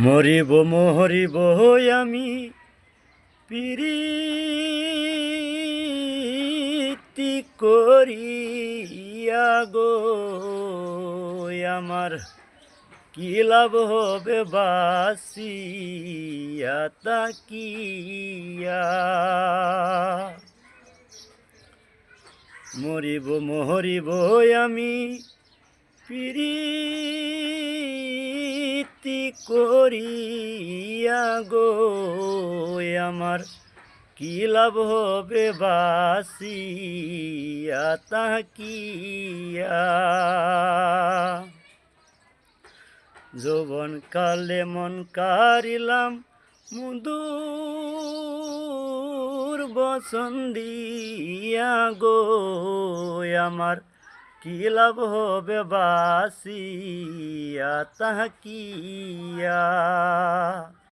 মরিব মরিব আমি প্রীতি করিয়া গো, আমার কি লাভ হবে বাসিয়া তাকিয়া। মরিব মরিব আমি প্রীতি করিয়া গো, আমার কি লাভ হবে বাসিয়া তাকিয়া। যৌবন কালে মন কারিলাম মধুর বচন দিয়া গো, আমার কি লাভ হবে বাসিয়া তাকিয়া।